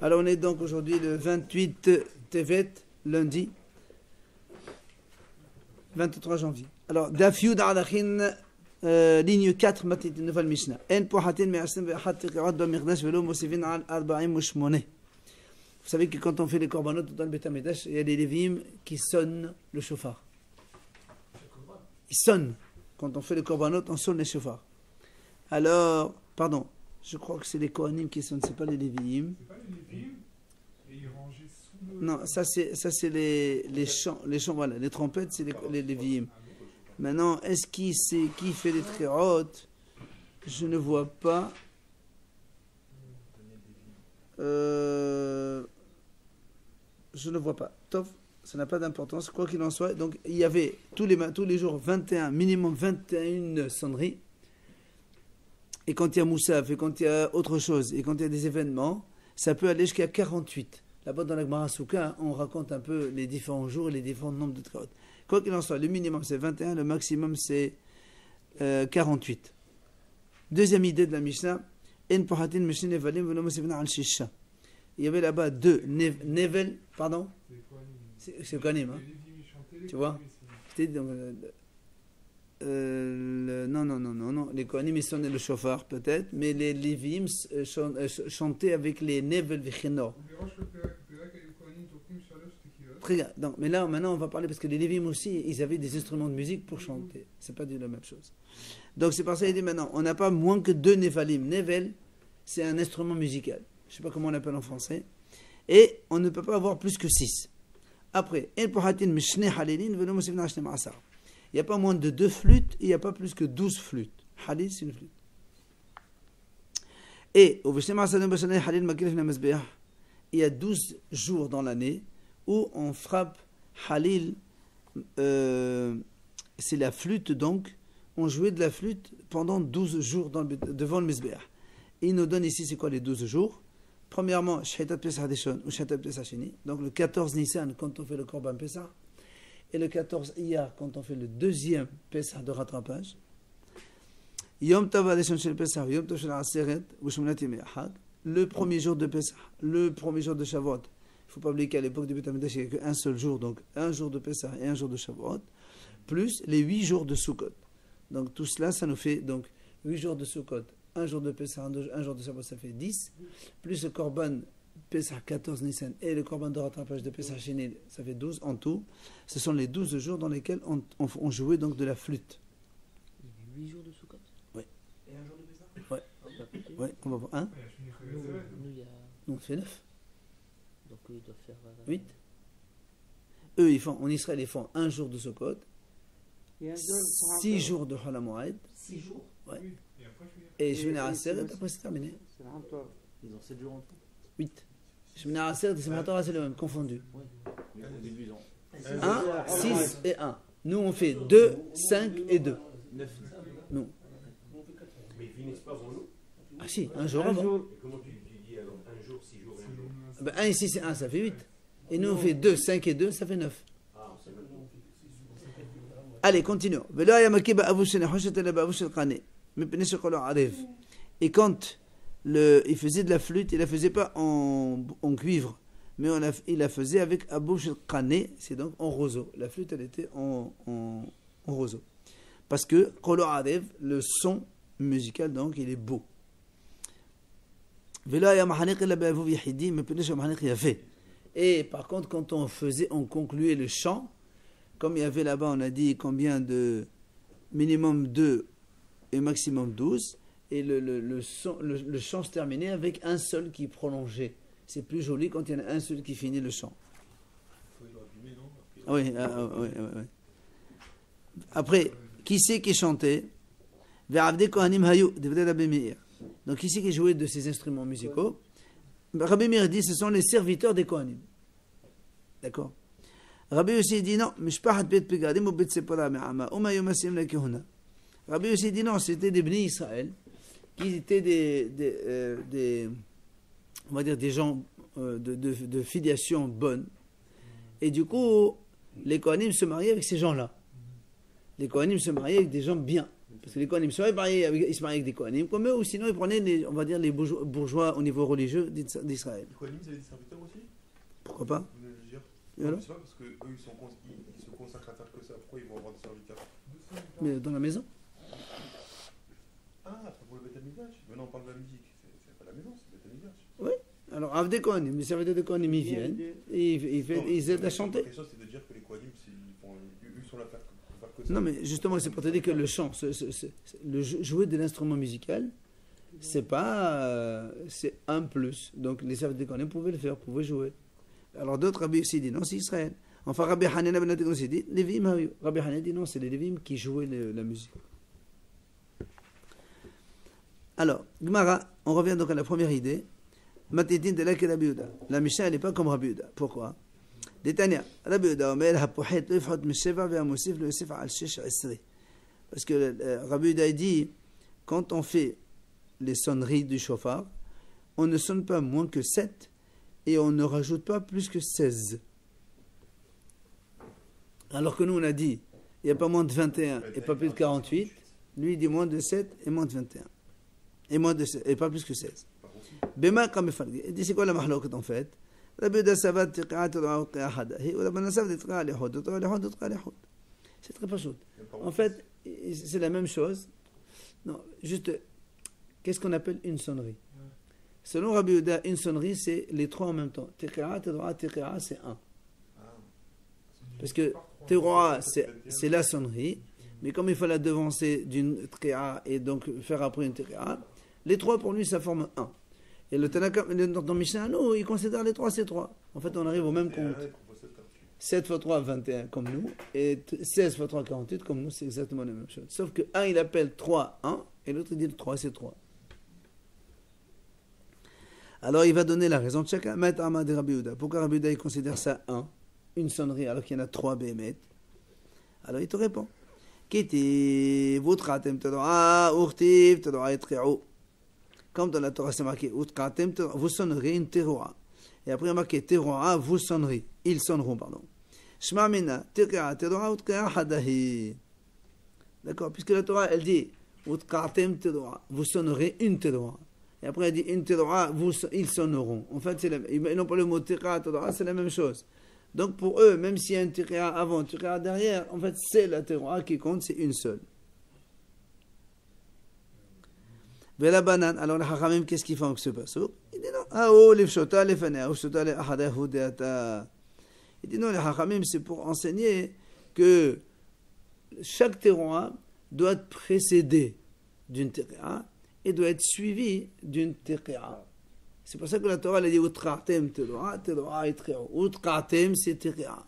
Alors on est donc aujourd'hui le 28 Tevet, lundi, 23 janvier. Alors, Daf Yud Alachin, ligne 4, matin de nouvelle Mishnah. En pohatin me'asem ve'achat tekirat b'miqdash ve'lo mosivin al 48. Vous savez que quand on fait les korbanot dans le Beth Amikdash, il y a des lévim qui sonnent le chauffard. Ils sonnent. Quand on fait les korbanot, on sonne les chauffards. Alors, pardon, je crois que c'est les Kohanim qui sonnent, c'est pas les lévim. C'est pas les lévim et ils rangeaient sous le... Non, ça c'est les chants, voilà, les trompettes, c'est les lévim. Maintenant, est-ce qui fait les tchérot? Je ne vois pas. Je ne vois pas. Tof, ça n'a pas d'importance. Quoi qu'il en soit, donc il y avait tous les jours 21, minimum 21 sonneries. Et quand il y a Moussaf, et quand il y a autre chose, et quand il y a des événements, ça peut aller jusqu'à 48. Là-bas dans la Gemara Souka, on raconte un peu les différents jours et les différents nombres de tchérot. Quoi qu'il en soit, le minimum c'est 21, le maximum c'est 48. Deuxième idée de la Mishnah, En pohatin mishin nevalim v'lo mosivin al shisha. Il y avait là-bas deux nevel, pardon. C'est Kohanim, hein. Tu vois. C'était donc non. Les Kohanim ils sonnaient le chauffard peut-être, mais les Lévim chantaient avec les nevel v'chinor. Très bien. Donc, mais là, maintenant, on va parler parce que les Lévim aussi, ils avaient des instruments de musique pour chanter. C'est pas du la même chose. Donc, c'est par ça qu'il dit maintenant, on n'a pas moins que deux Nevalim. Nevel, c'est un instrument musical. Je sais pas comment on l'appelle en français. Et on ne peut pas avoir plus que 6. Après, il n'y a pas moins de 2 flûtes, et il n'y a pas plus que 12 flûtes. Halil, c'est une flûte. Et, il y a 12 jours dans l'année où on frappe Halil, c'est la flûte donc, on jouait de la flûte pendant 12 jours devant le Mizbeach. Et il nous donne ici, c'est quoi les 12 jours? Premièrement, Shaitat Pesach Hadeshon ou Shaitat Pesach Sheni, donc le 14 Nissan quand on fait le Korban Pesach, et le 14 Iyar quand on fait le deuxième Pesach de rattrapage. Yom Tov Hadeshon Shel Pesach, Yom Tov Shel Aseret, ou Shemonat Yemei Hag, le premier jour de Pesach, le premier jour de Shavuot. Il ne faut pas oublier qu'à l'époque du Beth Amikdash, il n'y avait qu'un seul jour, donc un jour de Pesach et un jour de Shavuot, plus les 8 jours de Sukkot. Donc tout cela, ça nous fait donc 8 jours de Sukkot, un jour de Pesach, un jour de Shavuot, ça fait 10, plus le Korban Pesach 14 Nissan et le Korban de rattrapage de Pesach Sheni, ça fait 12 en tout. Ce sont les 12 jours dans lesquels on jouait donc de la flûte. 8 jours de Sukkot? Oui. Et un jour de Pesach? Oui. Oui, on va voir. Hein? Nous, on fait 9. Donc ils doivent faire 8. Eux, en Israël, ils font un jour de Sukkot, 6 jours de Chol HaMoed. 6 jours? Ouais. Et Shemini Aseret, après c'est terminé. Ils ont 7 jours en tout? 8. Shemini Aseret et Simchat Torah, c'est le même, confondu. Oui. 1, 6 et 1. Nous, on fait 2, 5 et 2. 9. Nous. Mais ils finissent pas avant nous. Ah si, un jour avant. Et comment tu dis alors un jour, 6 jours, un jour? 1 et 6 et 1, ça fait 8. Et nous, on fait 2, 5 et 2, ça fait 9. Ah, on sait même pas. Allez, continuons. Et quand il faisait de la flûte, il ne la faisait pas en cuivre, mais il la faisait avec Abouch al-Qane, c'est donc en roseau. La flûte, elle était en roseau. Parce que le son musical, donc, il est beau. Et par contre, quand on concluait le chant, comme il y avait là-bas, on a dit combien de minimum 2 et maximum 12, et le chant se terminait avec un seul qui prolongeait. C'est plus joli quand il y en a un seul qui finit le chant. Oui. Après, qui c'est qui chantait? Donc qui c'est qui jouait de ces instruments musicaux? Rabbi Meir dit ce sont les serviteurs des Kohanim. D'accord? Rabbi aussi dit non, Rabbi aussi dit non, c'était des Bnei Israël qui étaient on va dire des gens de filiation bonne. Et du coup, les Kohanim se mariaient avec ces gens-là. Les Kohanim se mariaient avec des gens bien. Parce que les Kohanim, soit ils se mariaient avec des Kohanim comme eux, ou sinon ils prenaient, on va dire, les bourgeois au niveau religieux d'Israël. Les Kohanim, c'est des serviteurs aussi? Pourquoi pas? Vous voulez le dire? Et alors? Je sais pas, parce qu'eux, ils se consacrent à faire que ça. Pourquoi ils vont avoir des serviteurs? Mais dans la maison. Ah, c'est pour le Beth Amikdash. Maintenant, on parle de la musique. C'est pas la maison, c'est le Beth Amikdash. Oui. Alors, avec des Kohanim, les serviteurs de Kohanim, ils viennent, et ils aident à chanter. La question, c'est de dire que les Kohanim, ils sont là pour faire que ça. Non, mais justement, c'est pour te dire que le chant, le jouer de l'instrument musical, c'est pas. C'est un plus. Donc, les serviteurs de Kohanim pouvaient le faire, pouvaient jouer. Alors, d'autres Rabbi aussi disent non, c'est Israël. Enfin, Rabbi Hanina ben Natik aussi dit Lévim, Rabbi Hanina dit non, c'est les Lévim qui jouaient la musique. Alors, Gemara, on revient donc à la première idée. Matitin de la Rabbi Yehuda. La Mishnah, elle n'est pas comme Rabbi Yehuda. Pourquoi? Détania, Rabbi Yehuda, Omer, Hapouhet, Lefhot, Mesheva, Ve'amosif, le Yosef, Al-Shesh, Esri. Parce que Rabbi Yehuda dit, quand on fait les sonneries du chauffard, on ne sonne pas moins que 7 et on ne rajoute pas plus que 16. Alors que nous, on a dit, il n'y a pas moins de 21 et pas plus de 48. Lui, il dit moins de 7 et moins de 21. Et moins de 7, et pas plus que 16. Bema comme il dit, c'est quoi la mahloukot en fait? Rabbi Yehuda savat tiqa'at wa qiyahadahi wa Rabbi Nassaf tiqa'a lihod wa lihod wa tiqa'a lihod. C'est très pas chaud. En fait, c'est la même chose. Non, juste, qu'est-ce qu'on appelle une sonnerie? Selon Rabbi Yehuda, une sonnerie, c'est les trois en même temps. Tiqa'a, tiqa'a, tiqa'a, c'est un. Parce que tiqa'a, c'est la sonnerie, mais comme il faut la devancer d'une tiqa'a et donc faire après une tiqa'a, les trois pour lui, ça forme un. Et le Tanaka, dans Mishnah, nous, il considère les trois, c'est trois. En fait, on arrive au même compte. 7 fois 3, 21 comme nous, et 16 fois 3, 48 comme nous, c'est exactement la même chose. Sauf que un, il appelle 3, 1, et l'autre, il dit 3, c'est 3. Alors, il va donner la raison de chacun. Maître Ahmad et Rabbi Yehuda. Pourquoi Rabbi Yehuda, il considère ça 1, une sonnerie, alors qu'il y en a 3 béhémeth? Alors, il te répond. Kiti, vutratem tadra, urtiv tadra etri'u. Comme dans la Torah, c'est marqué, vous sonnerez une teroa. Et après, il y a marqué, teroa, vous sonnerez. Ils sonneront, pardon. Shma mina, teroa, teroa, utkaya hadahi. D'accord, puisque la Torah, elle dit, utkatem teroa, vous sonnerez une teroa. Et après, elle dit, une teroa, ils sonneront. En fait, ils n'ont pas le mot teroa, teroa, c'est la même chose. Donc, pour eux, même s'il y a une teroa avant, une teroa derrière, en fait, c'est la teroa qui compte, c'est une seule. Vela banane. Alors, les Hachamim, qu'est-ce qu'ils font avec ce pasuk? Il dit non. Ah oh, l'ifshota, l'ifana, l'ifshota, l'ahadahu, deata. Il dit non, les Hachamim, c'est pour enseigner que chaque teroa doit être précédé d'une teroa et doit être suivi d'une teroa. C'est pour ça que la Torah, elle a dit utratem teroa, teroa et teroa. Utratem, c'est teroa.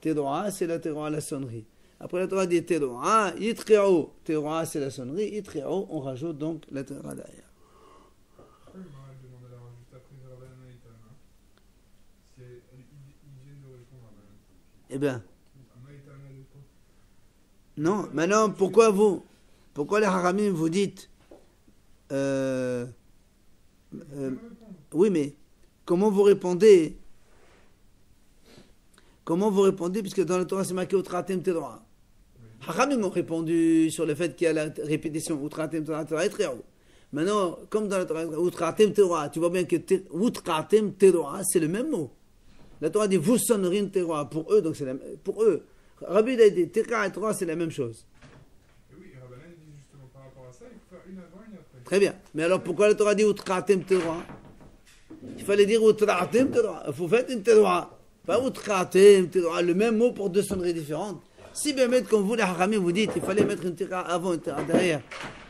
Teroa, c'est la teroa, la sonnerie. Après la Torah dit teroa, yitri'u. Teroa, c'est la sonnerie. Yitri'u, on rajoute donc la teroa derrière. Pourquoi le Maral demande à la juste après Rabbanan et Tana? Ils viennent de répondre à Rabbanan. Eh bien, Maïtana de quoi? non. Maintenant, pourquoi les haramim vous dites oui, mais comment vous répondez? Comment vous répondez, puisque dans la Torah c'est marqué utratem teroa. Hachamim ont répondu sur le fait qu'il y a la répétition utratem teroa et teroa. Maintenant, comme dans la Torah, utratem teroa, tu vois bien que utratem teroa, c'est le même mot. La Torah dit vous sonnerez une teroa pour eux, donc c'est pour eux. Rabbi a dit teroa et teroa, c'est la même chose. Et oui, Rabbanan dit justement par rapport à ça, il faut faire une avant, une après. Très bien. Mais alors pourquoi la Torah dit utratem teroa? Il fallait dire utratem teroa. Il faut faire une teroa. Pas utratem teroa, le même mot pour deux sonneries différentes. Si bien mettre comme vous, les haramim, vous dites il fallait mettre une teroa avant, une teroa derrière.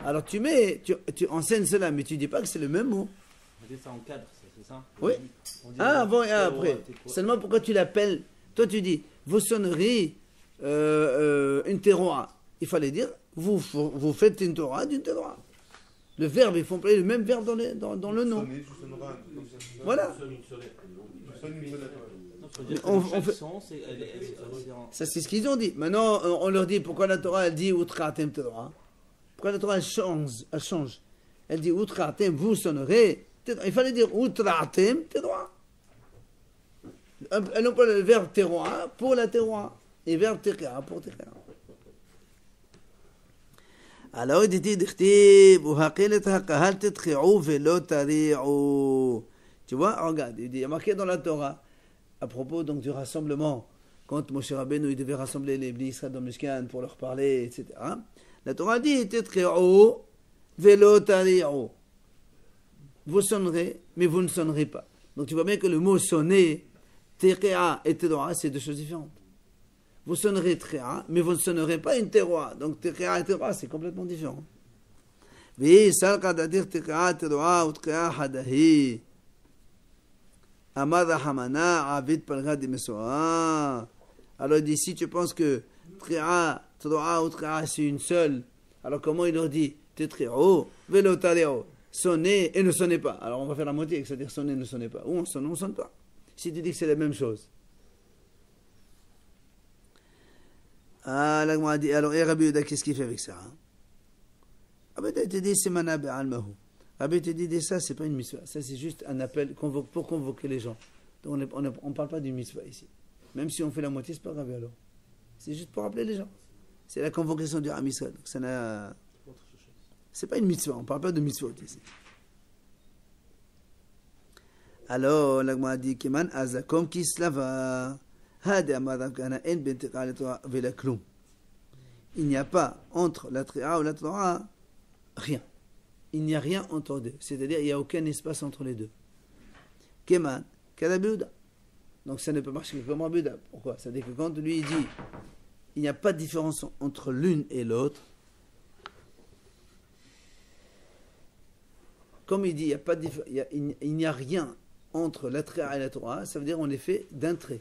Alors tu enseignes cela, mais tu dis pas que c'est le même mot. On dit ça en cadre, c'est ça? Oui. On dit Ah, avant et teroa, après. teroa. Seulement pourquoi tu l'appelles? Toi tu dis vos sonneries, une teroa. Il fallait dire vous faites une teroa d'une teroa. Le verbe, il faut employer le même verbe dans le nom. Sonner, tu sonneras un truc comme ça. Voilà. Sonne une sonnette. Tu sonnes une sonnette, ouais. Non, ça veut dire que On chaque fait- son, c'est en... Ça, c'est ce qu'ils ont dit. Maintenant, on leur dit pourquoi la Torah, elle dit utratem teroa. Pourquoi la Torah, elle change. Elle dit utratem, vous sonnerez. Il fallait dire utratem teroa. Elle n'a pas le verbe teroa pour la teroa. Et verbe teroa pour teroa. Alors il dit d'ختيب وهقيلتها قهل تتخعوا فلو تريعوا. Tu vois, regarde, il y a marqué dans la Torah à propos donc du rassemblement quand Moshe Rabbeinu il devait rassembler les Bnei Israël dans Mishkan pour leur parler, etc. La Torah dit تتخعوا فلو تريعوا. Vous sonnerez, mais vous ne sonnerez pas. Donc tu vois bien que le mot sonner, teqia et teroa, c'est deux choses différentes. Vous sonnerez teqia, mais vous ne sonnerez pas une teroa. Donc teqia et teroa, c'est complètement différent. Oui, salqa d'adir teqia, teroa ou teqia hadahi. Amada hamana, avid palga di mesoa. Alors d'ici, tu penses que teqia, teroa ou teqia, c'est une seule. Alors comment il leur dit teqio, velo tareo. Sonnez et ne sonnez pas. Alors on va faire la moitié, c'est-à-dire sonner et ne sonnez pas. Ou on sonne ou on ne sonne pas. Si tu dis que c'est la même chose. Ah, là, on dit, alors, et Rabbi Yehuda, qu'est-ce qu'il fait avec ça? Rabbi Yehuda te dit, c'est manab al-mahu. Rabbi Yehuda te dit, ça, c'est pas une mitzvah. Ça, c'est juste un appel pour convoquer les gens. Donc on ne parle pas d'une mitzvah ici. Même si on fait la moitié, c'est pas grave alors. C'est juste pour appeler les gens. C'est la convocation du Ham Israël. Donc ça n'a... C'est pas une mitzvah, on ne parle pas de mitzvot ici. Alors, l'agma dit Keman azakom kislava. Il n'y a pas entre la Tréa ou la Torah rien. Il n'y a rien entre deux. C'est-à-dire, il n'y a aucun espace entre les deux. Keman, Kadabiuda. Donc ça ne peut marcher que comme Rabbi Yehuda. Pourquoi? C'est-à-dire que quand lui il dit il n'y a pas de différence entre l'une et l'autre, comme il dit, il n'y a rien entre la Tréa et la Torah, ça veut dire on est fait d'un trait.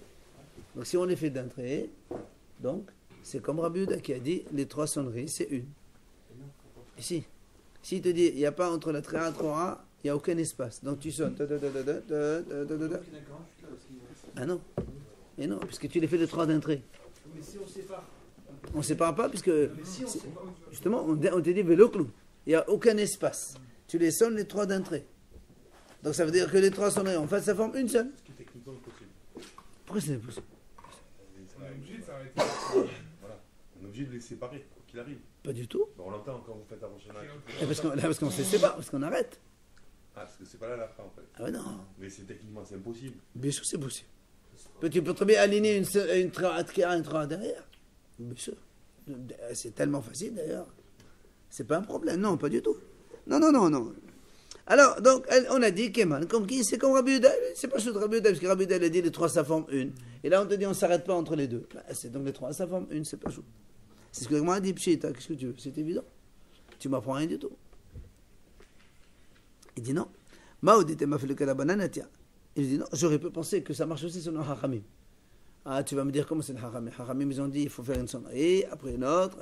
Donc si on est fait d'un trait, donc c'est comme Rabbi Yehuda qui a dit les trois sonneries, c'est une. Ici, s'il te dit il n'y a pas entre la Tréa et la Torah, il n'y a aucun espace. Donc tu sonnes. Ah non. Et non, puisque tu les fais de trois d'un trait. Mais si on sépare. On ne sépare pas, puisque Si on sépare. justement on te dit vélo clou. Il n'y a aucun espace. Tu les sonnes les trois d'un trait. Donc ça veut dire que les trois sonneries, en fait, ça forme une seule. Ce qui est techniquement impossible. Pourquoi c'est impossible? On est obligé de s'arrêter. Voilà. On est obligé de les séparer, quoi qu'il arrive. Pas du tout. Bon, on l'entend quand vous faites avancer Et parce qu'on se sépare, parce qu'on arrête. Ah, parce que c'est pas là la fin en fait. Ah ouais, non. Mais c'est techniquement, c'est impossible. Bien sûr, c'est possible. Tu peux très bien aligner une trois derrière. Bien sûr. C'est tellement facile d'ailleurs. C'est pas un problème. Non, pas du tout. Non. Alors, donc, on a dit Keman, comme qui? C'est comme Rabbi Yehuda. C'est pas chose de Rabbi Yehuda, parce que Rabbi Yehuda a dit les trois ça forme une. Et là, on te dit on s'arrête pas entre les deux. C'est donc les trois ça forme une, c'est pas chaud. C'est ce que moi a dit Pshita. Qu'est-ce que tu veux? C'est évident. Tu m'apprends rien du tout. Il dit non. Maoudite m'a fait le cas de la banane, tiens. Il dit non, j'aurais pu penser que ça marche aussi sur le Hachamim. Ah, tu vas me dire comment c'est le Hachamim. Hachamim, ils ont dit il faut faire une sonnerie, après une autre,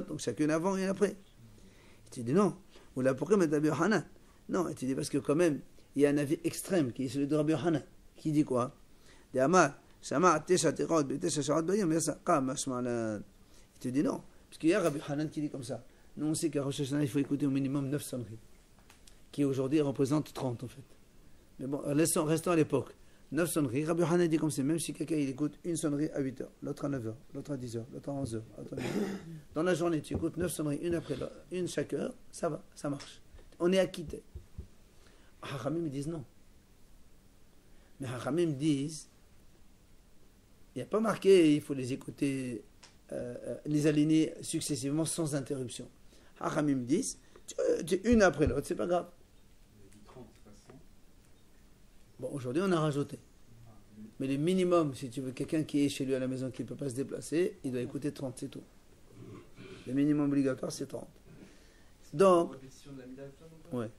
donc chacune avant et après. Il dit non. Ou là, pourquoi mettre Rabbi Yochanan? Non, il dit parce que quand même, il y a un avis extrême qui est celui de Rabbi Yochanan. Qui dit quoi? Il te dit non. Parce qu'il y a Rabbi Yochanan qui dit comme ça. Nous, on sait qu'à Rosh Hashanah, il faut écouter au minimum 9 sonneries. Qui aujourd'hui représentent 30 en fait. Mais bon, restons à l'époque. 9 sonneries. Rabbi Yochanan dit comme c'est, même si quelqu'un il écoute une sonnerie à 8h, l'autre à 9h, l'autre à 10h, l'autre à 11h, l'autre à 12h. Dans la journée, tu écoutes 9 sonneries, une après l'autre, une chaque heure, ça va, ça marche. On est acquitté. Hachamim disent non. Mais Hachamim disent, il n'y a pas marqué, il faut les écouter, les aligner successivement sans interruption. Hachamim disent, une après l'autre, c'est pas grave. Bon, aujourd'hui, on a rajouté. Mais le minimum, si tu veux quelqu'un qui est chez lui à la maison qui ne peut pas se déplacer, il doit écouter 30, c'est tout. Le minimum obligatoire, c'est 30. Donc, ouais.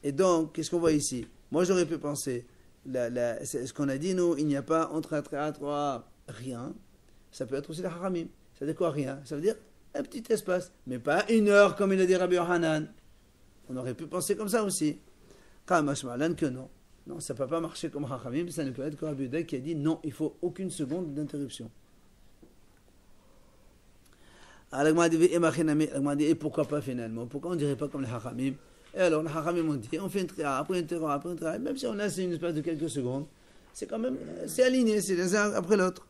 Et donc, qu'est-ce qu'on voit ici? Moi, j'aurais pu penser, ce qu'on a dit, nous, il n'y a pas entre un trait 3 rien. Ça peut être aussi la haramim. Ça veut dire quoi, rien? Ça veut dire un petit espace, mais pas une heure comme il a dit Rabbi Yochanan. On aurait pu penser comme ça aussi. Que non. Non, ça ne peut pas marcher comme Hachamim, ça ne peut être que Rabbi Yehuda qui a dit non, il faut aucune seconde d'interruption. Alors, et pourquoi pas finalement? Pourquoi on ne dirait pas comme les Hachamim? Et alors, les Hachamim ont dit, on fait une tria, après une tria, après une tria, même si on laisse une espace de quelques secondes, c'est quand même, c'est aligné, c'est les uns après l'autre.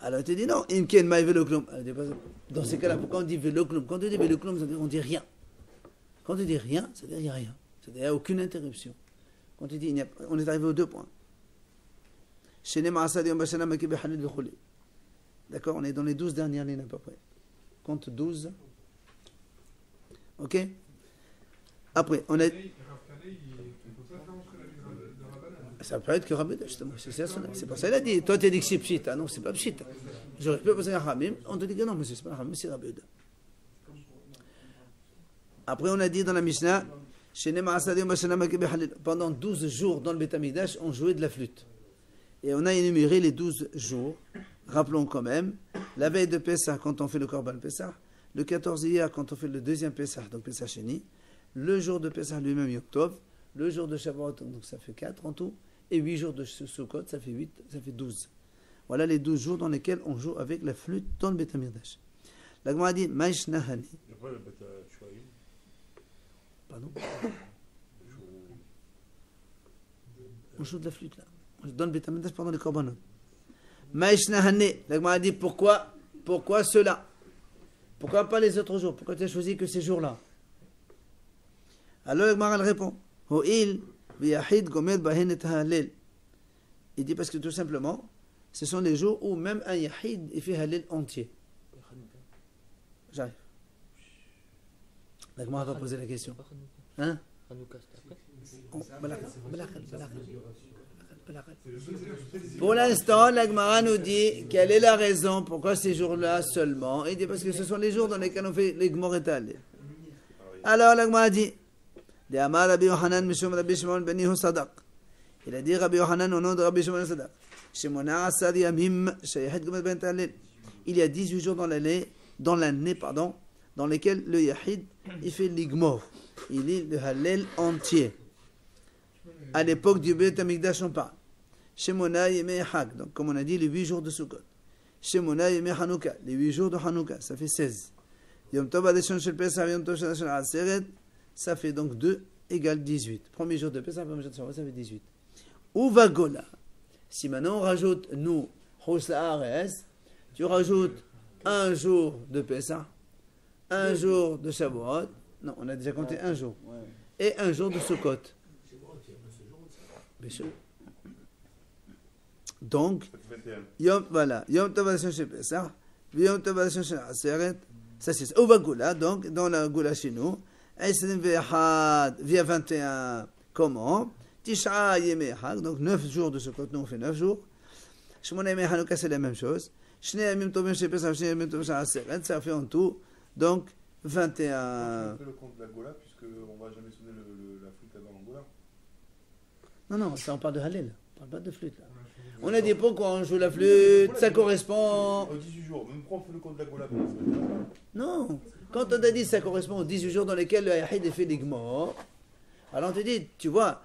Alors tu dis non, imken maï veloklum. Dans ces cas-là, pourquoi on dit veloklum? Quand on dit veloklum, ça veut dire on dit rien. Quand on dit rien, ça veut dire il n'y a rien. C'est-à-dire il n'y a aucune interruption. Quand on dit on est arrivé aux 2 points. D'accord, on est dans les 12 dernières lignes à peu près. Compte 12. Ok. Après, on a. Ça peut être que Rabbi, justement. C'est pas ça qu'il a dit. Toi, tu as dit que c'est pchit. Ah non, c'est pas pchit. J'aurais pu passer à Rabbi. On te dit que non, mais c'est pas Rabbi, c'est Rabbi. Après, on a dit dans la Mishnah, pendant 12 jours dans le Beth Amikdash, on jouait de la flûte. Et on a énuméré les 12 jours. Rappelons quand même, la veille de Pessah, quand on fait le Korban Pessah, le 14 Iyar, quand on fait le deuxième Pessah, donc Pessah Sheni, le jour de Pessah lui-même, Yom Tov, le jour de Shavuot, donc ça fait 4 en tout, et 8 jours de Sukkot, ça fait 8, ça fait 12. Voilà les 12 jours dans lesquels on joue avec la flûte dans le Beth Amikdash. La Gemara dit, Maish Nahani. Pardon? On joue de la flûte là. On donne le Beth Amikdash pendant les Korbanot. Maïshna Hané, la Gemara dit pourquoi cela? Pourquoi pas les autres jours? Pourquoi tu as choisi que ces jours-là? Alors la Gemara répond il dit parce que tout simplement, ce sont les jours où même un Yahid il fait Halil entier. J'arrive. La Gemara va poser la question. Hein? Pour l'instant, la Gemara nous dit quelle est la raison pourquoi ces jours-là seulement. Il dit parce que ce sont les jours dans lesquels on fait les Gemor étalés. Alors la Gemara dit il a dit Rabbi Yohanan au nom de Rabbi Shimon Sadak. Il y a 18 jours dans l'année, dans lesquels le Yahid il fait l'Igmor. Il est le Hallel entier. À l'époque du Beth Amikdash, on parle. Shemona Yemei Hag, donc comme on a dit, les 8 jours de Sukkot. Shemona Yemei Hanouka, les 8 jours de Hanouka, ça fait 16. Yom Tov Adeshon Shel Pesach, Yom Tov Shel Aseret, ça fait donc 2 égale 18. Premier jour de Pesach, premier jour de Shavuot, ça fait 18. Uva Gola. Si maintenant on rajoute, nous, Chos La'ares, tu rajoutes un jour de Pesach, un jour de Shavuot, non, on a déjà compté un jour, et un jour de Sukkot. Bien sûr. Donc, Yom Tov Adeshon Shel Pesach, Yom Tov Adeshon Shel Aseret, ça c'est ça. Uva Gola, donc dans la Gola chez nous, via 21, comment? Tisha Yemei Hag, donc 9 jours de Sukkot, nous on fait 9 jours. Shmona Yemei Hanouka, c'est la même chose. Shnei Yamim Tovim Shel Pesach, Shnei Yamim Tovim Shel Aseret, ça fait en tout, donc 21. On fait le compte de la Gola, puisqu'on ne va jamais sonner la flûte là-bas en Gola. Non, ça on parle de Hallel, on parle pas de flûte là. On a dit pourquoi on joue la flûte, ça correspond. 18 jours, même pourquoi on fait le compte de la Gola? Non, quand on a dit ça correspond aux 18 jours dans lesquels le Yahid fait l'Igmor, alors on te dit, tu vois,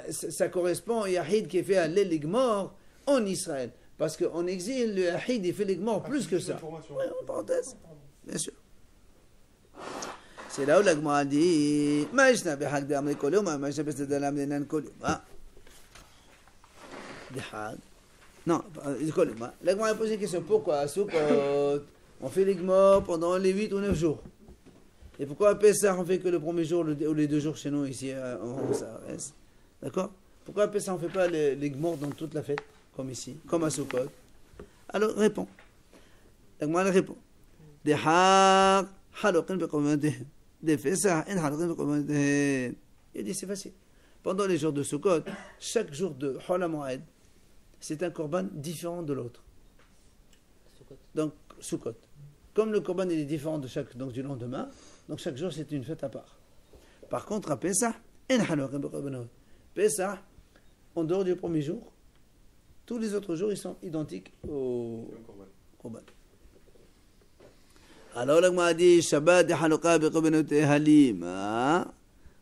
ça correspond au Yahid qui fait l'Igmor en Israël. Parce qu'en exil, le Yahid fait l'Igmor plus que ça. Oui, en parenthèse, bien sûr. C'est là où la Gemara dit Maïshna bihag de amri kol yom, maïshna b'sed alam denan kol yom. Bihag. Non, kol yom. La Gemara a posé une question. Pourquoi à Sukkot, on fait l'Igmor pendant les 8 ou 9 jours? Et pourquoi à Pessah, on fait que le premier jour ou les 2 jours chez nous, ici, en Sarès? D'accord? Pourquoi à Pessah, on ne fait pas l'Igmor dans toute la fête, comme ici, comme à Sukkot? Alors, réponds. La Gemara répond Bihag halokin beqomantehem. Il dit c'est facile. Pendant les jours de Sukkot, chaque jour de Hol HaMoed, c'est un korban différent de l'autre. Donc, Sukkot. Comme le korban il est différent de donc du lendemain, donc chaque jour c'est une fête à part. Par contre, à Pessah, Pessah, en dehors du premier jour, tous les autres jours ils sont identiques au korban. Alors la Gemara dit Shabbat et Hanouka beqorbanote halima.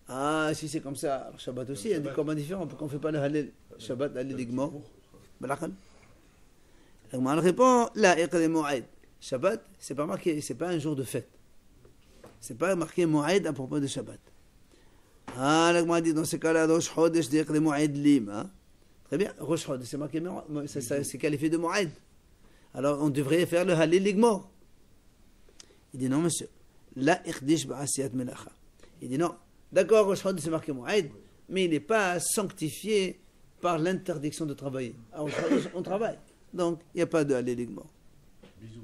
Ah, si c'est comme ça, alors Shabbat aussi, il y a des corbans différents. Pourquoi on ne fait pas le Halil Shabbat, Halil Igmor? La Gemara répond La Iqre Mo'ed. Shabbat, c'est pas marqué, c'est pas un jour de fête. C'est pas marqué Mo'ed à propos de Shabbat. Ah, la Gemara dit dans ce cas-là, Rosh Chodesh d'Iqre Mo'ed Lima. Très bien, Rosh Chodesh, c'est marqué, c'est qualifié de Mo'ed. Alors on devrait faire le Halil Ligmor. Il dit non, monsieur. La ikhdish ba'asiyat melacha. Il dit non. D'accord, Rosh Chodesh c'est marqué Mou'aïd, mais il n'est pas sanctifié par l'interdiction de travailler. Alors Rosh Chodesh, on travaille. Donc il n'y a pas de Halil Ligmor. Bisous.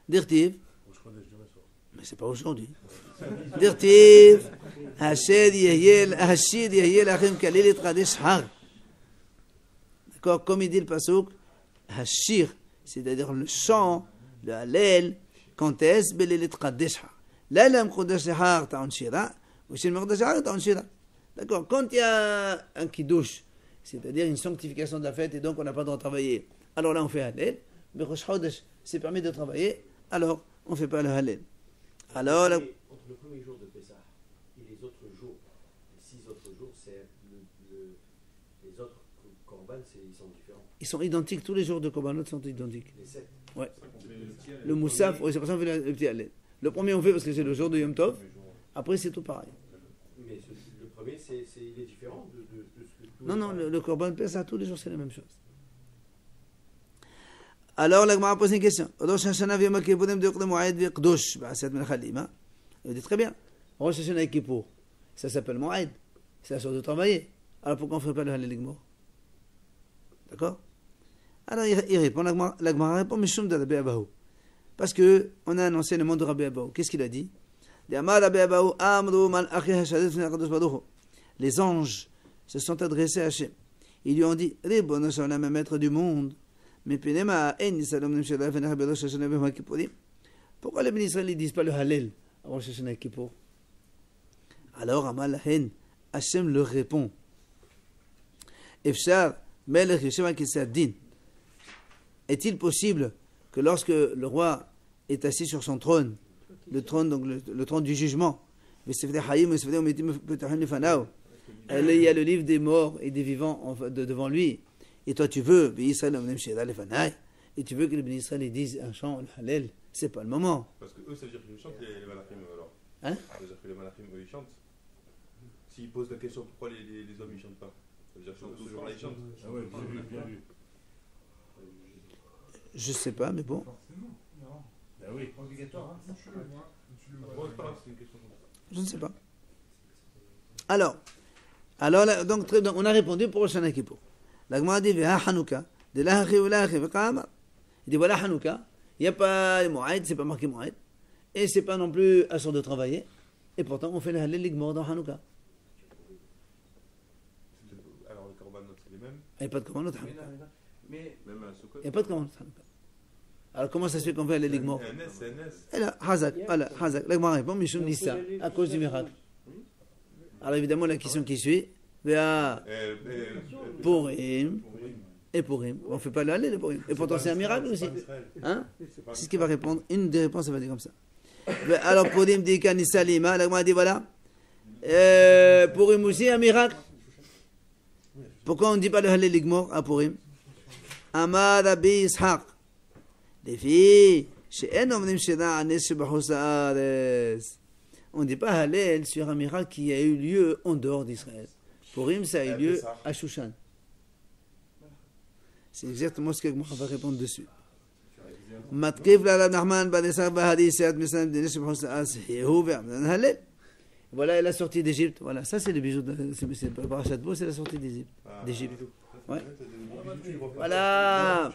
Dirtiv. Rosh Chodesh demain soir. Mais c'est pas aujourd'hui. Dirtiv. Hashid yahyel lachem kalil etchadesh har. D'accord, comme il dit le pasuk, Hashir, c'est-à-dire le chant, le Hallel, quand est-ce belilit qadesh har. Là, l'am qadesh har ta'on shira, ou shil maqdesh har ta'on shira. D'accord, quand il y a un kiddush, c'est-à-dire une sanctification de la fête, et donc on n'a pas le droit de travailler, alors là on fait Hallel, mais Rosh Chodesh c'est permis de travailler, alors on ne fait pas le Hallel. Alors, Entre le premier jour de Pessah et les autres jours, les 6 autres jours, les autres korban, ils sont différents. ils sont identiques, tous les jours de Korbanot sont identiques. Les 7. Ouais. Le Moussaf, oui, c'est pour ça qu'on fait le petit Hallel. Le premier on fait parce que c'est le jour de Yom Tov, après c'est tout pareil. Mais le premier, il est différent de ce que tout. Non, le Korban Pessah, tous les jours c'est la même chose. Alors, la Gemara pose une question. Rosh Hashanah v'Yom Kippurim de Moed v'Qdosh b'Asiyat Melacha Lima. Il dit très bien. Rosh Hashanah et Kippour, ça s'appelle Moed. C'est la chose de travailler. Alors pourquoi on ne ferait pas le Hallel Ligmor? D'accord? Alors il répond, la Gemara répond, Mishum de Rabbi Abahu. Parce qu'on a un enseignement de Rabbi Abahu. Qu'est-ce qu'il a dit? Les anges se sont adressés à Hachem. Ils lui ont dit, Ribono Shalom, maître du monde. Mais pourquoi les bénis Israël ne disent pas le Hallel à Rosh Hashanah et Kippour? Alors Amal Hen, Hachem leur répond, Efshar Melech Yoshem Al-Kisad Din. Est-il possible que lorsque le roi est assis sur son trône, le trône, donc le trône du jugement, il y a le livre des morts et des vivants devant lui, et toi tu veux, et tu veux que les bénis Israël disent un chant, le Hallel, c'est pas le moment. Parce que eux, ça veut dire qu'ils chantent les malachim alors. Hein? Ça veut dire que les malachim, eux, ils chantent. S'ils posent la question pourquoi les hommes ils chantent pas, ça veut dire que ce jour-là ils chantent. Ah ouais, bien vu. Je sais pas, mais bon. Ah oui. Obligatoire. Bon, c'est pas grave, c'est une question. Je ne sais pas. Alors là, donc on a répondu pour Rosh Hashanah Kippour. La Gemara dit Veha Hanouka, de l'Achi ou l'Achi, Vekama. Il dit voilà Hanouka, il n'y a pas Moed, c'est pas marqué Moed, et c'est pas non plus à sort de travailler, et pourtant on fait le Hallel Ligmor dans Hanouka. Alors, les korbanot, c'est les mêmes. Il n'y a pas de Korbanot Hanouka. Mais Même à Sukkot. Il n'y a pas de Korbanot Hanouka. Alors comment ça se fait qu'on fait le Hallel Ligmor? C'est un S. Et là, Hazak, voilà, Hazak. La Gemara répond Mishum Nissa, à cause du miracle. Alors évidemment, la question qui suit, Veha Purim. Et Purim. On ne fait pas le Hallel, le Purim. Et pourtant, c'est un miracle aussi. Hein? C'est ce qui va répondre. Une des réponses, ça va dire comme ça. Alors, Purim dit Kanissa Lima. La Gemara dit voilà. Purim aussi, un miracle. Pourquoi on ne dit pas le Hallel Ligmor à Purim? Amar Rabbi Ishaq. Les filles, on ne dit pas Hallel sur un miracle qui a eu lieu en dehors d'Israël. Purim, ça a eu lieu à Shushan. C'est exactement ce que moi va répondre dessus. Voilà la sortie d'Égypte. Voilà, ça c'est le bijou. C'est pas Parashat Bo, c'est la sortie d'Égypte. Ouais. Voilà.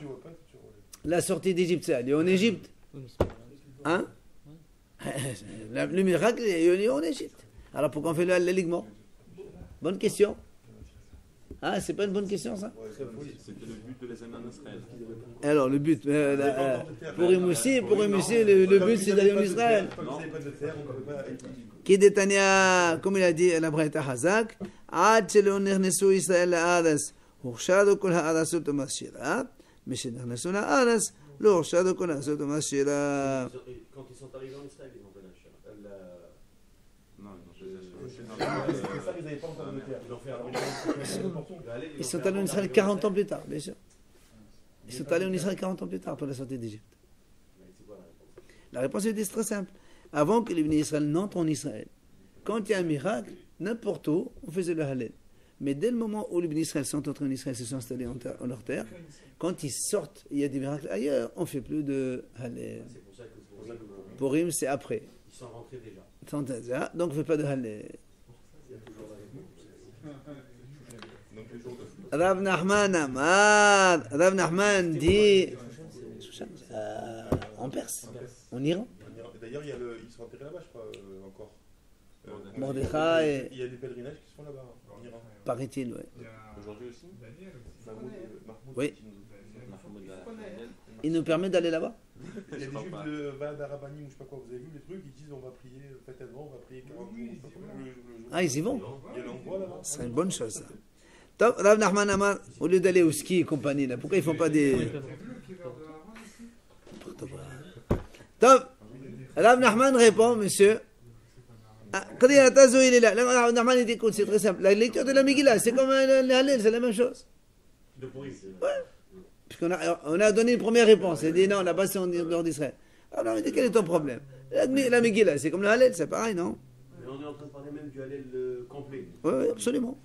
La sortie d'Égypte, ça a lieu en Égypte. Hein? Le miracle a eu lieu en Égypte. Alors pourquoi on fait le Hallel Ligmor? Bonne question. Ah, c'est pas une bonne question ça? C'était le but de les amener en Israël. Alors le but, Purim aussi, le but c'est d'aller en Israël. Qui détania, comme il a dit la Braïta Hazak, Ad shelo nechnesu Israël la'aretz, hurshadu kol ha'arasot u'mashira, mishenechnesu la'aretz, lo hurshadu kol ha'arasot u'mashira. Quand ils sont arrivés en Israël, ils ont fait Non, Ils sont allés en Israël 40 ans plus tard, bien sûr. Ils sont allés en Israël 40 ans plus tard pour la sortie d'Égypte. La réponse était très simple. Avant que les bénis Israël n'entrent en Israël, quand il y a un miracle, n'importe où, on faisait le Hallel. Mais dès le moment où les Bnei Israël sont entrés en Israël, se sont installés en leur terre, quand ils sortent, il y a des miracles ailleurs, on ne fait plus de Hallel. C'est pour ça que Purim, c'est après. ils sont rentrés déjà. Donc on ne fait pas de Hallel. Il y a toujours la réponse. Donc les jours de flûte. Rav Nachman Amar, Rav Nachman dit, en Perse, en Iran. D'ailleurs, ils sont enterrés là-bas, je crois, encore. Mordechai, Il y a des pèlerinages qui se font là-bas, en Iran. paraît-il, ouais. Il y a Aujourd'hui aussi Daniel aussi. Mahmoud, Oui. Mahmoud Il nous permet d'aller là-bas. Il y a des juifs de Val d'Arabanim ou je sais pas quoi, vous avez vu les trucs, ils disent on va prier, faites un on va prier 40 jours, je sais pas comment, le jour. Ah, ils y vont. Il y a l'endroit là-bas. C'est une bonne chose, ça. Top, Rav Nachman Amar, au lieu d'aller au ski et compagnie, là, pourquoi ils font pas des... T'as vu le killer de Aaron aussi? Top, Rav Nachman répond, monsieur. Qadiyat Azo, il est là. Rav Nachman, il dit, écoute, c'est très simple. La lecture de la Megillah, c'est comme le Hallel, c'est la même chose. De pourri, c'est On a donné une première réponse. Il a dit non, là-bas c'est en dehors d'Israël. Alors il dit quel est ton problème? La Megillah, c'est comme le Hallel, c'est pareil, non? Mais on est en train de parler même du Hallel complet. Oui, absolument.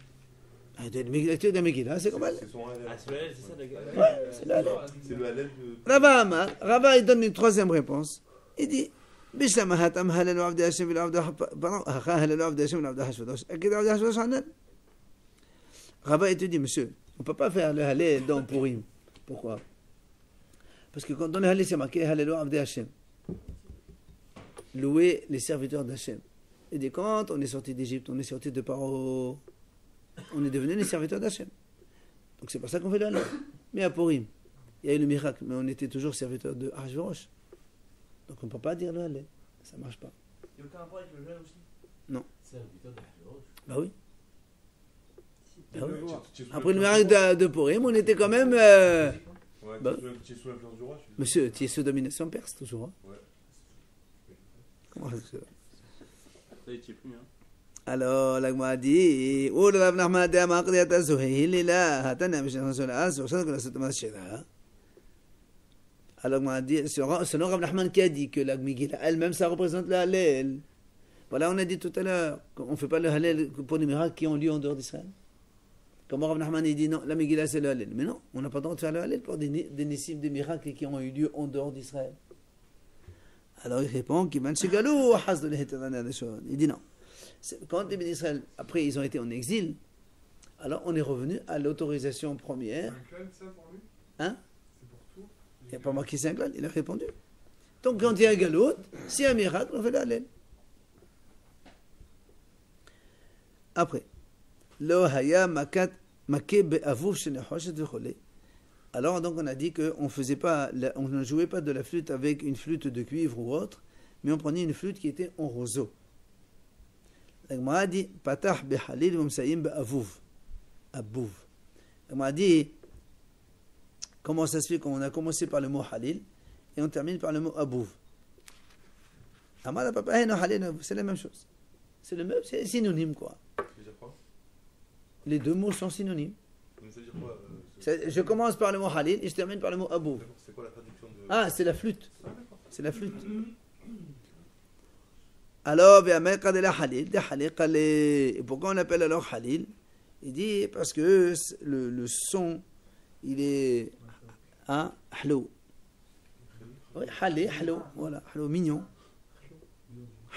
La lecture de la Megillah, c'est comme Hallel. C'est son Hallel. Ah, c'est le Hallel, c'est ça, d'accord. C'est le Hallel. C'est le Hallel de. Rava Amar, Rava, il donne une troisième réponse. Il dit Bishlama hatam Hallel wa Avdi Hashem bil Avdi pardon, Hallel wa Avdi Hashem bil Avdi Hashvadosh. Akid Avdi Hashvadosh Hallel. Rava, il te dit, monsieur, on ne peut pas faire le Hallel dans Purim. Pourquoi? Parce que quand on est allé, c'est marqué Hallelu Avdei Hashem. Louer les serviteurs d'Hachem. Et dit quand on est sorti d'Égypte, on est sorti de Paro, on est devenu les serviteurs d'Hachem. Donc c'est pour ça qu'on fait le Hallel. Mais à Purim, il y a eu le miracle, mais on était toujours serviteurs de Hachverosh. Donc on ne peut pas dire le Hallel. Ça ne marche pas. Il n'y a aucun rapport avec le jeûne aussi? Non. Serviteur d'Hachverosh. Bah oui. Bah oui. Tu es sous Après le l'influence miracle de Purim, on était quand même. Ouais, Bah. tu es sous l'influence du roi. je suis- Monsieur, tu es sous domination perse toujours. Hein? Ouais. Comment ça se fait? Ça, il tient plus, hein. Alors, la Gemara dit, oh, le Rav Nachman de Amar Qadiyat Azo, il est là, Hatana Mishna Sola, c'est pour ça qu'on a cette machine-là. Alors, la Gemara dit, selon Rav Nachman qui a dit que la Megillah elle-même, ça représente le Hallel. Voilà, on a dit tout à l'heure qu'on ne fait pas le Hallel pour les miracles qui ont lieu en dehors d'Israël. Comme Rav Nachman il dit non, la Megillah c'est le Hallel. Mais non, on n'a pas le droit de faire le Hallel pour des nissim, des miracles qui ont eu lieu en dehors d'Israël. Alors il répond, il dit non. Quand les Israël, après ils ont été en exil, alors on est revenu à l'autorisation première. Un clan, ça pour lui? Hein? C'est pour tout? Il n'y a pas marqué c'est un clan, il a répondu. Donc quand il y a un galout, s'il y a un miracle, on fait le Hallel. Après, Lo haya makat maké be'avouv shenechoshet v'cholé. Alors donc on a dit qu'on faisait pas, on ne jouait pas de la flûte avec une flûte de cuivre ou autre, mais on prenait une flûte qui était en roseau. La Gemara a dit patah behalil v'msayim be'avouv, abouv. La Gemara a dit comment ça se fait qu'on a commencé par le mot halil et on termine par le mot abouv. Amala papa no halil, c'est la même chose. C'est le même, c'est synonyme quoi. Ça veut dire quoi? Les deux mots sont synonymes. Mais ça veut dire quoi Je commence par le mot halil et je termine par le mot abouv. D'accord, c'est quoi la traduction de. Ah, c'est la flûte. Ah, d'accord. C'est la flûte. Alors, et pourquoi on appelle alors halil? Il dit parce que le son, il est halou. Oui, halil, halou, voilà, halou, mignon.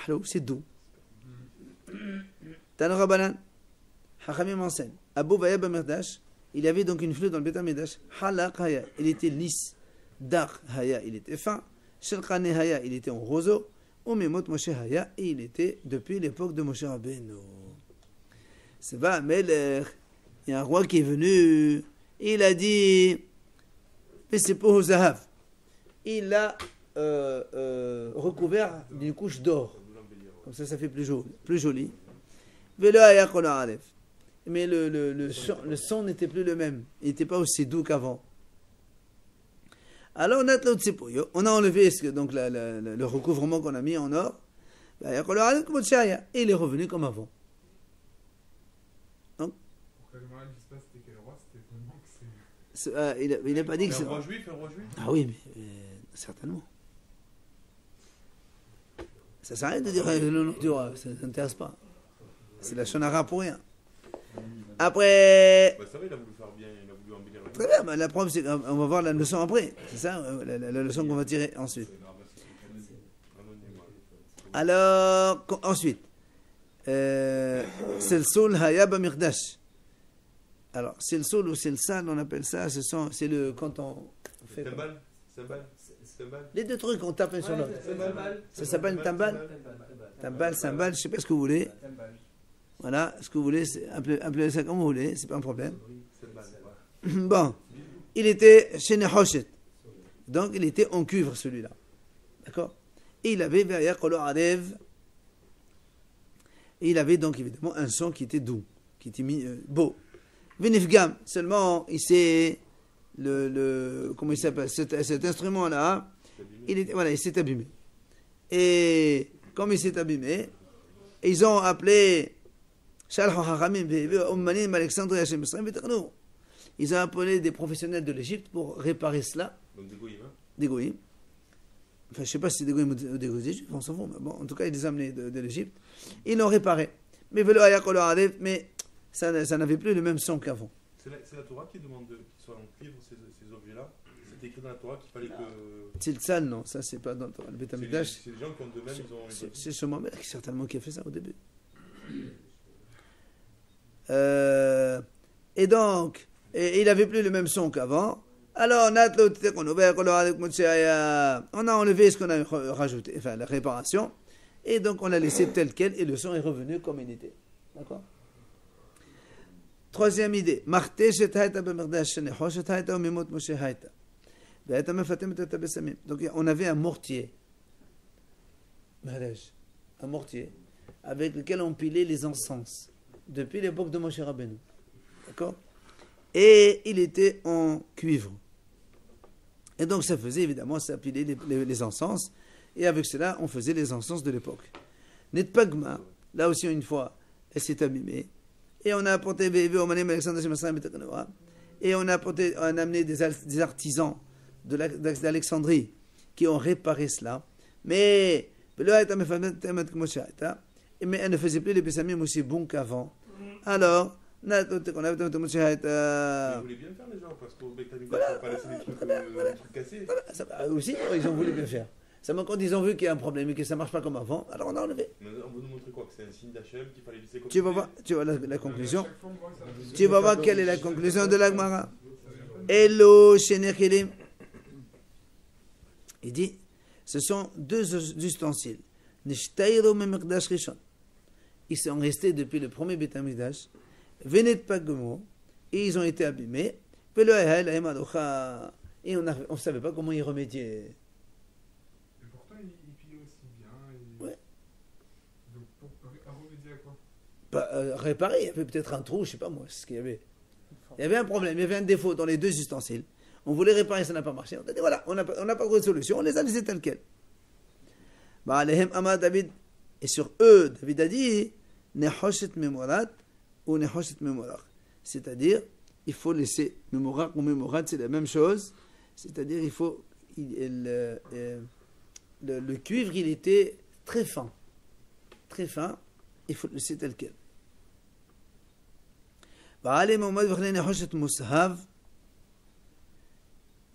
Halou, c'est doux. Tano Rabbanan, Hachamim enseigne. Abou Vaya Bamerdash, il y avait donc une flûte dans le Beth Amikdash. Halak Haya, il était lisse. Dar Haya, il était fin. Shelchane Haya, il était en roseau. Umemot Moshe Haya, et il était depuis l'époque de Moshe Rabbeinu. C'est va, Melech, il y a un roi qui est venu, il a dit, mais c'est pour Zahav. Il l'a recouvert d'une couche d'or. Comme ça fait plus joli. Mais le son n'était plus le même. Il n'était pas aussi doux qu'avant. Alors on a enlevé donc le recouvrement qu'on a mis en or. Et il est revenu comme avant. Donc, Pourquoi le moral qui se passe, c'était quel roi? C'était vraiment que c'est. il n'a pas dit que C'est c'est. un roi juif, un roi juif. Ah oui, mais certainement. Ça sert à rien de dire le nom du roi, ça n'intéresse pas. C'est la shonara pour rien. Après, Bah, ça va, il a voulu faire bien, il a voulu embellir la très bien, bah, la preuve, c'est qu'on va voir la leçon après. C'est ça, la leçon qu'on va tirer ensuite. Alors, ensuite, Selsoul Hayab Mirdash. Alors, Selsoul ou Selsal, on appelle ça, c'est le quand on fait. Timbal. Les deux trucs, on tape un sur l'autre. Timbal. Ça s'appelle une timbal. Timbal, cymbal, je sais pas ce que vous voulez. Voilà, ce que vous voulez, appelez ça comme vous voulez, c'est pas un problème. Bon, il était chez Nehoshet. Donc, il était en cuivre, celui-là. D'accord? Et il avait derrière Kolo Arev. Et il avait donc évidemment un son qui était doux, qui était beau. Venifgam, seulement, il s'est. Comment il s'appelle? Cet instrument-là, il s'est abîmé. Et comme il s'est abîmé, ils ont appelé. Ils ont appelé des professionnels de l'Égypte pour réparer cela. Donc des goïms, hein. Des goïms. Enfin, je ne sais pas si c'est des goïms ou des d'Égypte, on s'en fout, mais bon, en tout cas, ils les ont amenés de l'Égypte. Ils l'ont réparé. Mais ça n'avait plus le même son qu'avant. C'est la Torah qui demande qu'ils soient en cuivre, ces objets-là. C'est écrit dans la Torah qu'il fallait que. C'est le sale, non, ça c'est pas dans le Torah. Le Beth Amikdash, C'est les gens qui ont de même, ils ont. c'est sûrement Melech certainement qui a fait ça au début. Et donc, il n'avait plus le même son qu'avant. Alors, on a enlevé ce qu'on a rajouté, enfin la réparation, et donc on l'a laissé tel quel, et le son est revenu comme il était. D'accord? Troisième idée. Donc, on avait un mortier. Un mortier avec lequel on pilait les encens depuis l'époque de Moshe Rabbeinu. D'accord? Et il était en cuivre. Et donc ça faisait évidemment, ça pilait les encens. Et avec cela, on faisait les encens de l'époque. Netpagma, là aussi une fois, elle s'est abîmée. Et on a apporté et on a amené des artisans d'Alexandrie qui ont réparé cela. Mais elle ne faisait plus les pessamim aussi bons qu'avant. Alors, Ils voulaient bien faire les gens, parce qu'au Beth Amikdash, il ne faut pas laisser des trucs cassés. Aussi, ils ont voulu bien faire. Seulement quand ils ont vu qu'il y a un problème et que ça ne marche pas comme avant, alors on a enlevé. Mais on veut nous montrer quoi? Que c'est un signe d'Hachem qu'il fallait laisser comme Tu vas voir la conclusion. Chaque fois, on voit ça. Tu vas voir quelle est la conclusion de la Gemara. Hello, Shenechilim. Il dit, ce sont deux ustensiles. Nishtayro memekdash rishon. Ils sont restés depuis le premier Beth Amikdash. Venet pagmo. Et ils ont été abîmés. Et on ne savait pas comment y remédier. Et pourtant, il pillait aussi bien. Ouais. Donc, pour remédier à quoi? Réparer, il y avait peut-être un trou, je ne sais pas moi, c'est ce qu'il y avait. Il y avait un problème, il y avait un défaut dans les deux ustensiles. On voulait réparer, ça n'a pas marché. On a dit voilà, on n'a pas trouvé de solution, on les a laissés tels quels. David, et sur eux, David a dit Nehoshet memorat ou Nehoshet memorach. C'est-à-dire, il faut laisser memorach ou memorat, c'est la même chose. C'est-à-dire, il faut. Le cuivre, il était très fin. Très fin, il faut le laisser tel quel.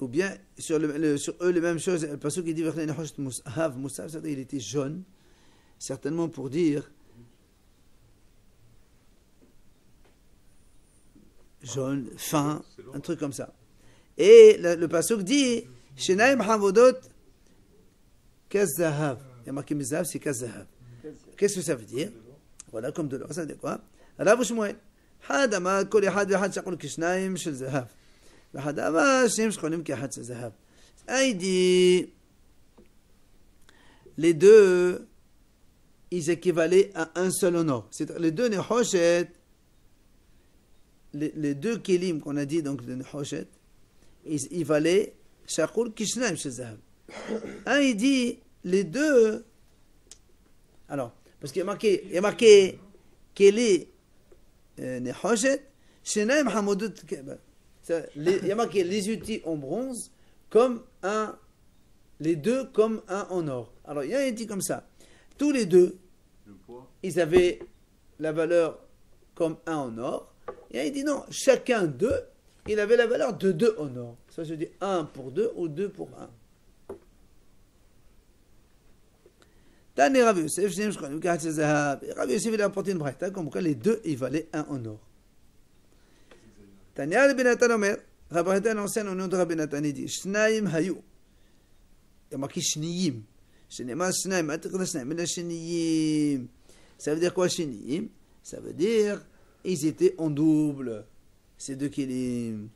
Ou bien sur eux les mêmes choses, le passage qui dit Mushav, c'est-à-dire il était jaune, certainement pour dire jaune, fin, un truc comme ça. Et le passage dit Shenaim Havodot Kazahav. Il y a marqué Mizav, c'est Kazahav. Qu'est-ce que ça veut dire? Voilà, comme de l'or. Ça veut dire quoi? Rav Shmuel. Hadama, kol yahad v'yahad shaqul kishnaim shel zahav. V'hadama, shneim shchonim k'yahad shel zahav. Il dit, les deux, ils équivalaient à un seul honneur. C'est les deux nehoshet, les deux kelim qu'on a dit, donc le nehoshet, ils valaient shaqul kishnaim shel zahav. Il dit, les deux, alors, parce qu'il y a marqué Keli Nehoshet, Shenaim Hamoudot Keba. Il y a marqué les outils en bronze comme un, les deux comme un en or. Alors il y a un dit comme ça. Tous les deux, ils avaient la valeur comme un en or. Et il dit non, chacun d'eux, il avait la valeur de 2 en or. Ça, je dis 1 pour 2 ou 2 pour 1. Tani Rav Yosef, je Rav Yosef, il a apporté une braïta, comme quoi les deux, ils valaient 1 en or. Tani Rabbi Natan Omer, Rabbi Natan enseigne au nom de Rabbi Natan, il dit, Shnaim Hayou. Il y a marqué Shniyim. Shnema Shnaim, Atikra Shnaim, mais la Shniyim. Ça veut dire quoi, Shniyim? Ça veut dire, ils étaient en double. C'est 2 kilim.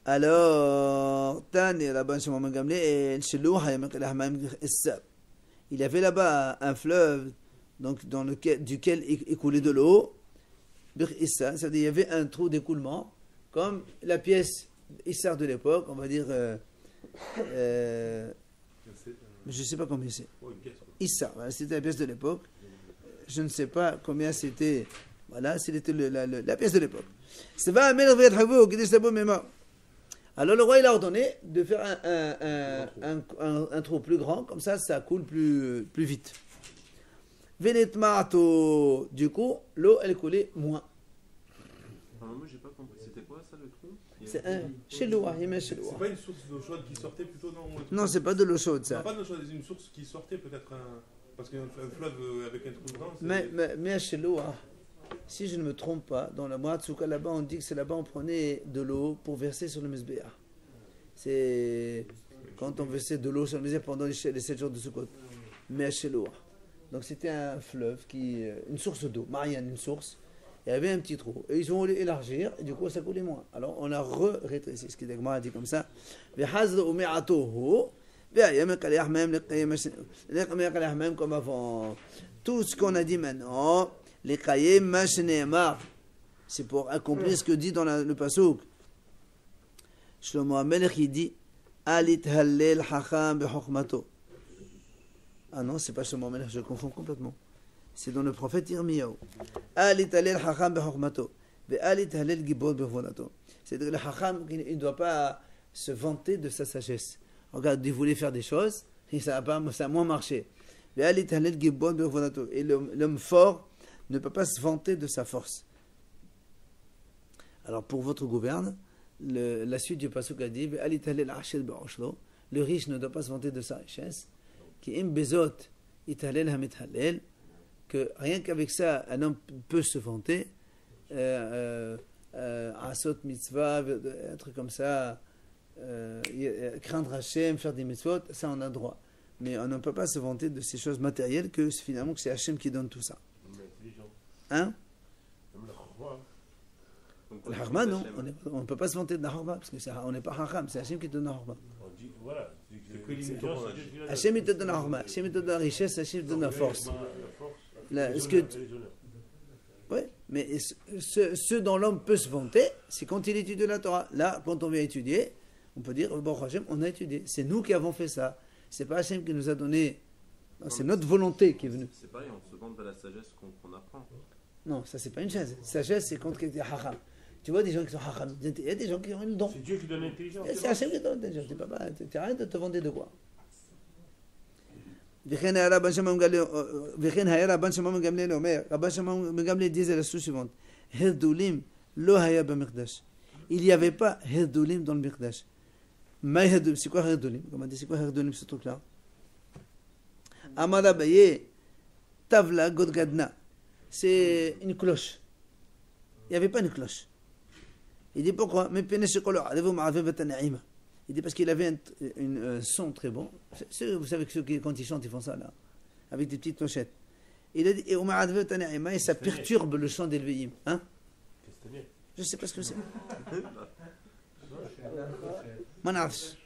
Alors, Tani Rabban Shimon Gamliel, il y avait là-bas un fleuve donc, duquel écoulait de l'eau. C'est-à-dire qu'il y avait un trou d'écoulement, comme la pièce Issar de l'époque, on va dire. Je ne sais pas combien c'est. Issar, voilà, c'était la pièce de l'époque. Je ne sais pas combien c'était. Voilà, c'était la pièce de l'époque. C'est va alors le roi il a ordonné de faire un trou plus grand, comme ça coule plus vite. Du coup, l'eau elle coulait moins. Alors moi j'ai pas compris, c'était quoi ça le trou? C'est un cheloua, il met cheloua. C'est pas une source d'eau chaude qui sortait plutôt dans... Non, c'est pas de l'eau chaude ça. Non, pas de l'eau chaude, c'est une source qui sortait peut-être parce qu'un fleuve avec un trou grand... Mais cheloua, si je ne me trompe pas, dans la Moatsuka là-bas, on dit que c'est là-bas on prenait de l'eau pour verser sur le Mizbeah. C'est quand on versait de l'eau sur le Mizbeah pendant les 7 jours de Sukkot. Mais cheloua. Donc c'était un fleuve, une source d'eau, Marianne, une source. Il y avait un petit trou. Et ils ont voulu élargir, et du coup ça coulait moins. Alors on a rétréci, ce qui a dit comme ça. Comme avant. Tout ce qu'on a dit maintenant, les kayem mashneemar, c'est pour accomplir ce que dit dans le pasuk. Shlomo HaMelech il dit Alit hallel hacham bechokmato. Ah non, c'est pas Shlomo HaMelech, je confonds complètement. C'est dans le prophète Yirmiyahu. Alit hallel hacham bechokmato. Ve'alit hallel gibor bevonato. C'est-à-dire le hacham, il ne doit pas se vanter de sa sagesse. Regarde, il voulait faire des choses, et ça a moins marché. Ve'alit hallel gibor bevonato. Et l'homme fort ne peut pas se vanter de sa force. Alors pour votre gouverne, la suite du pasuk a dit le riche ne doit pas se vanter de sa richesse, que rien qu'avec ça un homme peut se vanter, asot mitzvah, un truc comme ça, craindre Hachem, faire des mitzvot, ça on a droit. Mais on ne peut pas se vanter de ces choses matérielles que finalement que c'est Hachem qui donne tout ça. Hein? Le Harma, non, on ne peut pas se vanter de la Harma, parce qu'on n'est pas Hacham, c'est Hachem qui te donne la Harma. Voilà. Hachem il te donne la Harma, Hachem il te donne la richesse, Hachem il te donne la force. Oui, mais ce dont l'homme peut se vanter, c'est quand il étudie la Torah. Là, quand on vient étudier, on peut dire, bon Hachem, on a étudié. C'est nous qui avons fait ça. C'est pas Hachem qui nous a donné. C'est notre volonté qui est venue. C'est pareil, on se vante de la sagesse qu'on apprend. Non, ça c'est pas une sagesse. Sagesse, c'est quand quelqu'un est Hacham. Tu vois des gens qui sont Hacham. Il y a des gens qui ont une don. C'est Dieu qui donne l'intelligence. C'est Hachem qui donne l'intelligence. Tu arrêtes de te vanter de quoi. Rabban Shimon Gamliel disait la chose suivante. Hirdulim lo haya b'mikdash. Il n'y avait pas Hirdulim dans le Mikdash. C'est quoi Hirdulim? Comment dit c'est quoi Hirdulim ce truc-là? Amara Baye Tavla Godgadna. C'est une cloche. Il n'y avait pas une cloche. Il dit pourquoi? Il dit parce qu'il avait un son très bon. Vous savez que ceux qui, quand ils chantent, ils font ça là, avec des petites clochettes. Il a dit et ça perturbe le chant des Leviim. Hein? Je ne sais pas ce que c'est. Manaf.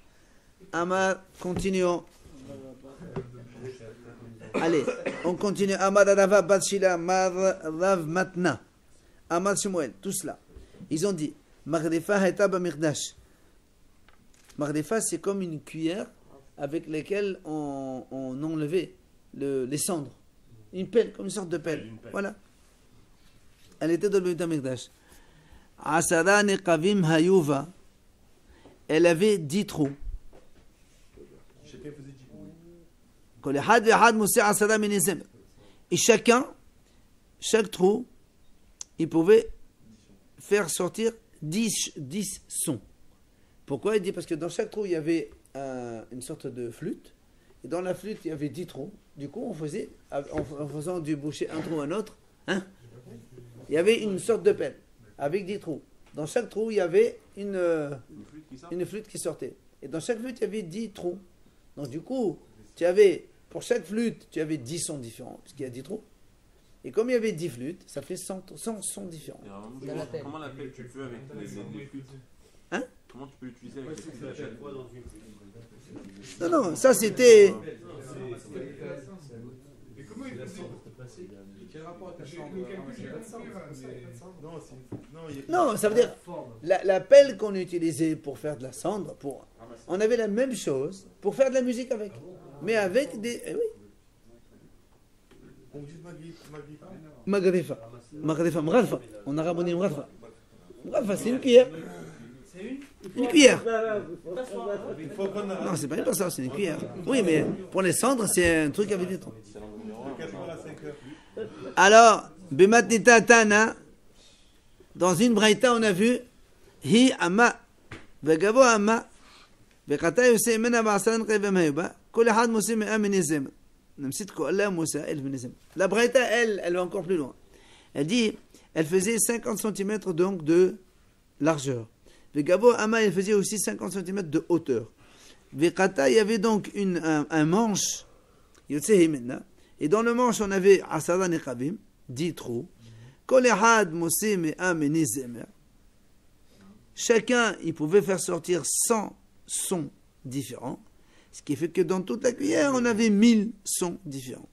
Amar, continuons. Allez, on continue. Amar Rava Batshila, Amar Rav Matna, Amar Shmuel, tout cela. Ils ont dit Magdefa Haitaba Mirdash. Magdefa, c'est comme une cuillère avec laquelle on enlevait les cendres. Une pelle, comme une sorte de pelle. Voilà. Elle était dans le Mirdash. Asara Nekavim Hayuva. Elle avait 10 trous. Et chacun chaque trou, il pouvait faire sortir 10 sons. Pourquoi? Il dit parce que dans chaque trou, il y avait une sorte de flûte. Et dans la flûte, il y avait 10 trous. Du coup, on faisait, en faisant du boucher un trou à un autre, hein, il y avait une sorte de pelle avec 10 trous. Dans chaque trou, il y avait une flûte qui sortait. Et dans chaque flûte, il y avait 10 trous. Donc du coup, pour chaque flûte, tu avais 10 sons différents, puisqu'il y a 10 trous. Et comme il y avait 10 flûtes, ça fait 100 sons différents. Et alors, comment la pelle tu peux avec les flûtes? Hein? Comment tu peux l'utiliser avec les flûtes C'est à à chaque chaque fois dans une flûte. Non, ça c'était... Et comment il faisait? Quel rapport avec la J'ai chambre le calcul, j'ai pas de sens. Non, c'est. Non, ça veut dire, la pelle qu'on utilisait pour faire de la cendre, on avait la même chose pour faire de la musique avec. Mais avec des... oui. On dit Magrifa. Mghadfa. En arabe, on dit mghadfa. Mghadfa, c'est une cuillère. Une cuillère. Non, c'est pas une personne, c'est une cuillère. Oui, mais pour les cendres, c'est un truc avec des trous. Alors, Bimatnita Tana, dans une braïta, on a vu Hi Amma, Vegavo Amma, Vekata Yosei Mena Ba'asalan Qeibem Hayuba, Kol Ahad Moussé Me'a Menizem. La braïta, elle va encore plus loin. Elle dit, elle faisait 50 cm donc de largeur. Vegavo Amma, elle faisait aussi 50 cm de hauteur. Vekata, il y avait donc un manche, Yosei Mena. Et dans le manche, on avait Asadan et Khabim, 10 trous. Chacun, il pouvait faire sortir 100 sons différents. Ce qui fait que dans toute la cuillère, on avait 1000 sons différents.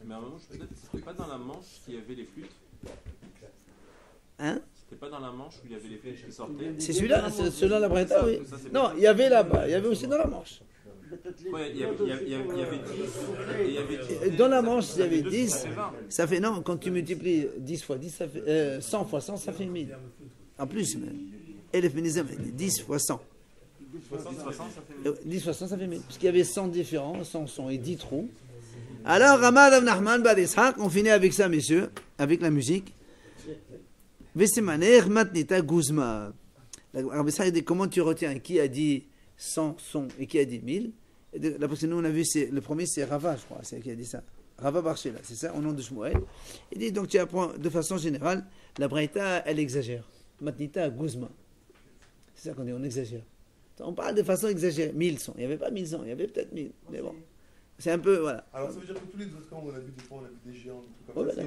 Mais à un moment, peut-être que c'était pas dans la manche qu'il y avait les flûtes. Hein? C'était pas dans la manche où il y avait les flûtes qui sortaient. C'est celui-là, c'est selon la braïta, oui. Ça, c'est Non, il y avait là-bas, il y avait aussi dans la manche. Ouais, il y avait 10 et il y avait 10. Et dans la manche, il y avait 10. Ça fait 20. Ça fait, non, quand tu multiplies 10 fois 10, ça fait, 100 fois 100, ça fait 1000. En plus, et le féminisme, 10 fois 100. 60, ça fait 10 fois 100, ça fait 1000. Puisqu'il y avait 100 différents, 100 sons et 10 trous. Alors, Ramad Ibn Ahman Bad Ishaq, on finit avec ça, messieurs, avec la musique. Vesimaner Matnita Guzma. Rabbi Ishaq dit comment tu retiens qui a dit 100 sons et qui a dit 1000. Là, parce que nous, on a vu, le premier, c'est Rava, je crois, c'est qui a dit ça. Rava Barchela, c'est ça, au nom de Shmuel. Il dit, donc tu apprends de façon générale, la Braïta, elle exagère. Matnita Guzma. C'est ça qu'on dit, on exagère. On parle de façon exagérée. 1000 sons. Il n'y avait pas 1000 sons, il y avait peut-être 1000. Mais bon, c'est un peu, voilà. Alors ça veut dire que tous les autres camps, on a vu des fois, on a vu des géants, des trucs Oh, comme bah, ça.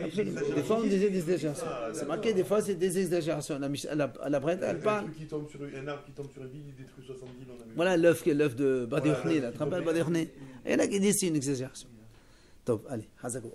absolument. Des fois, on disait des exagérations. C'est marqué, des fois, c'est des exagérations. La Braïta, elle parle. Un arbre qui tombe sur une ville, il détruit 70 000, on a vu. Voilà l'œuf de Badéorné, la trappe de Badéorné. Il y en a qui disent c'est une exagération. Top, allez, Hazakou.